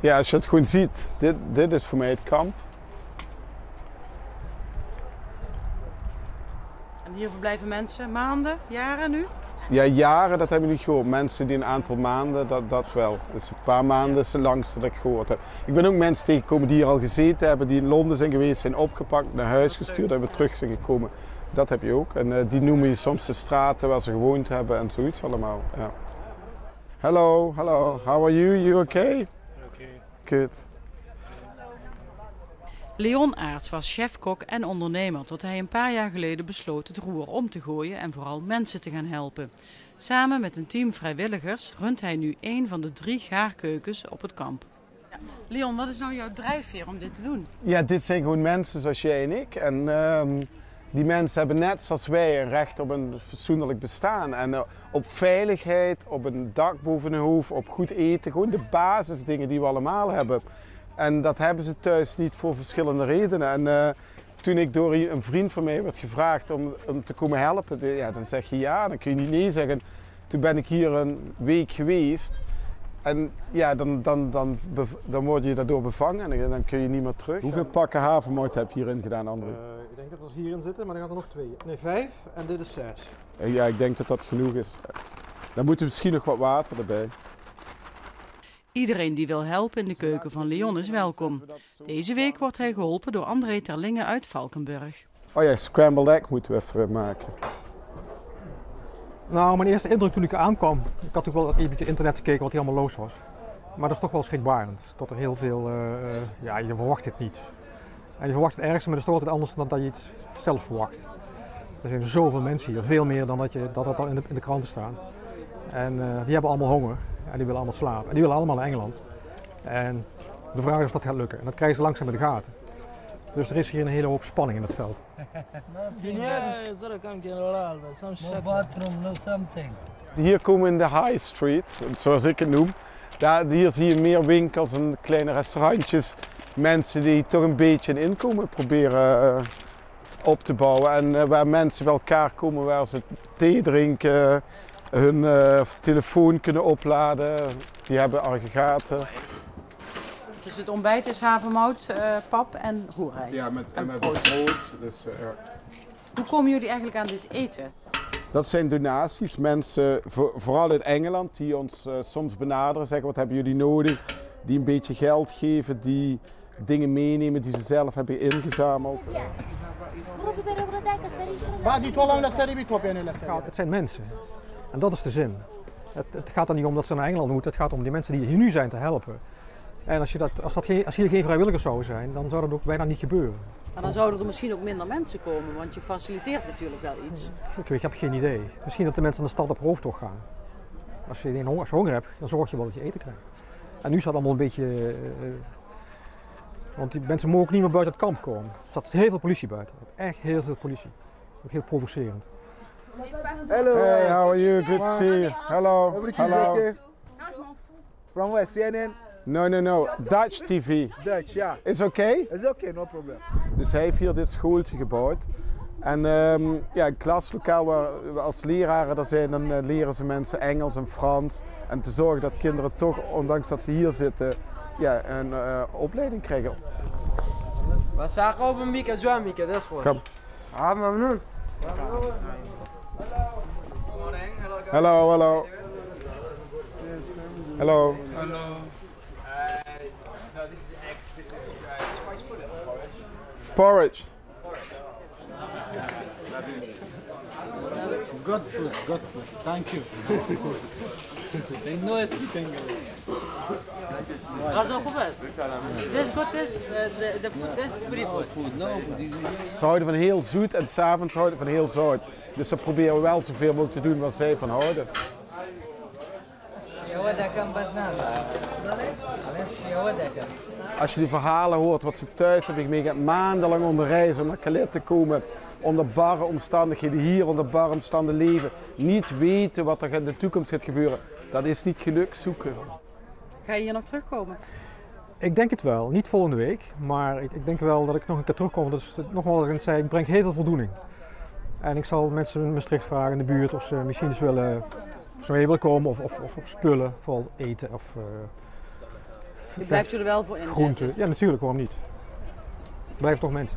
Ja, als je het gewoon ziet, dit is voor mij het kamp. En hier verblijven mensen maanden, jaren nu? Ja, jaren, dat heb ik niet gehoord. Mensen die een aantal maanden, dat wel. Dus een paar maanden is het langste dat ik gehoord heb. Ik ben ook mensen tegengekomen die hier al gezeten hebben, die in Londen zijn geweest, zijn opgepakt, naar huis gestuurd en weer terug zijn gekomen. Dat heb je ook. En die noemen je soms de straten waar ze gewoond hebben en zoiets allemaal. Ja. Hello, how are you? You okay? Okay. Good. Leon Aerts was chef-kok en ondernemer tot hij een paar jaar geleden besloot het roer om te gooien en vooral mensen te gaan helpen. Samen met een team vrijwilligers runt hij nu een van de 3 gaarkeukens op het kamp. Ja. Leon, wat is nou jouw drijfveer om dit te doen? Ja, dit zijn gewoon mensen zoals jij en ik. En die mensen hebben net zoals wij een recht op een fatsoenlijk bestaan. En op veiligheid, op een dak boven hun hoofd, op goed eten. Gewoon de basisdingen die we allemaal hebben. En dat hebben ze thuis niet voor verschillende redenen. En toen ik door een vriend van mij werd gevraagd om te komen helpen, ja, dan zeg je ja, dan kun je niet nee zeggen. Toen ben ik hier een week geweest. En ja, dan word je daardoor bevangen en dan kun je niet meer terug. Hoeveel pakken havermout heb je hierin gedaan, André? Ik denk dat er 4 in zitten, maar dan gaan er nog 2. Nee, 5 en dit is 6. Ja, ik denk dat dat genoeg is. Dan moet er misschien nog wat water erbij. Iedereen die wil helpen in de keuken van Leon is welkom. Deze week wordt hij geholpen door André Terlinge uit Valkenburg. Oh ja, scrambled egg moeten we even maken. Nou, mijn eerste indruk toen ik aankwam, ik had ook wel even op internet gekeken wat hier allemaal los was. Maar dat is toch wel schrikbarend. Dat er heel veel, ja, je verwacht het niet. En je verwacht het ergste, maar dat is toch altijd anders dan dat je het zelf verwacht. Er zijn zoveel mensen hier, veel meer dan dat het al in de kranten staan. En die hebben allemaal honger en die willen allemaal slapen. En die willen allemaal naar Engeland. En de vraag is of dat gaat lukken. En dat krijgen ze langzaam in de gaten. Dus er is hier een hele hoop spanning in het veld. Hier komen we in de High Street, zoals ik het noem. Hier zie je meer winkels en kleine restaurantjes. Mensen die toch een beetje een inkomen proberen op te bouwen. En waar mensen bij elkaar komen, waar ze thee drinken, hun telefoon kunnen opladen. Die hebben aggregaten. Dus het ontbijt is havermout, pap en roerij. Ja, met brood. Dus, Hoe komen jullie eigenlijk aan dit eten? Dat zijn donaties. Mensen, vooral uit Engeland, die ons soms benaderen, zeggen wat hebben jullie nodig. Die een beetje geld geven, die dingen meenemen die ze zelf hebben ingezameld. Het zijn mensen. En dat is de zin. Het gaat er niet om dat ze naar Engeland moeten, het gaat om die mensen die hier nu zijn te helpen. En als hier geen vrijwilligers zouden zijn, dan zou dat ook bijna niet gebeuren. Maar dan zouden er misschien ook minder mensen komen, want je faciliteert natuurlijk wel iets. Ik heb geen idee. Misschien dat de mensen aan de stad op hoofdtocht gaan. Als je honger hebt, dan zorg je wel dat je eten krijgt. En nu staat het allemaal een beetje... want die mensen mogen ook niet meer buiten het kamp komen. Er staat heel veel politie buiten. Echt heel veel politie. Ook heel provocerend. Hello. Hey, how are you? Good to see you. Hello. Everything's Hello. okay? From where? CNN? No. Dutch TV. Dutch, yeah. Is okay? It's okay, no problem. Dus hij heeft hier dit schooltje gebouwd. En ja, een klaslokaal waar we als leraren er zijn, dan leren ze mensen Engels en Frans. En te zorgen dat kinderen toch, ondanks dat ze hier zitten, ja, een opleiding krijgen. بس عقاب ميكا جوا ميكا ده صغير. Kom. ممنون. Hello, hello. Hello. Hello. No, this is eggs. This is spice pudding. Porridge. Good food. Thank you. They know it, we can go. غازو خوبس. This good. The food. This pretty food. No food. Ze houden van heel zoet en 's avonds houden van heel zout. Dus dat proberen we wel zoveel mogelijk te doen wat zij van houden. Als je die verhalen hoort wat ze thuis hebben meegemaakt, maandenlang onder reizen om naar Calais te komen, onder barre omstandigheden, hier onder barre omstandigheden leven, niet weten wat er in de toekomst gaat gebeuren, dat is niet geluk zoeken. Ga je hier nog terugkomen? Ik denk het wel. Niet volgende week, maar ik denk wel dat ik nog een keer terugkom. Dus nogmaals, wat ik net zei, ik breng heel veel voldoening. En ik zal mensen in Maastricht vragen in de buurt of ze misschien eens willen komen of spullen, vooral eten of Je blijft je er wel voor inzetten. groenten. Ja, natuurlijk, waarom niet? Blijven toch mensen.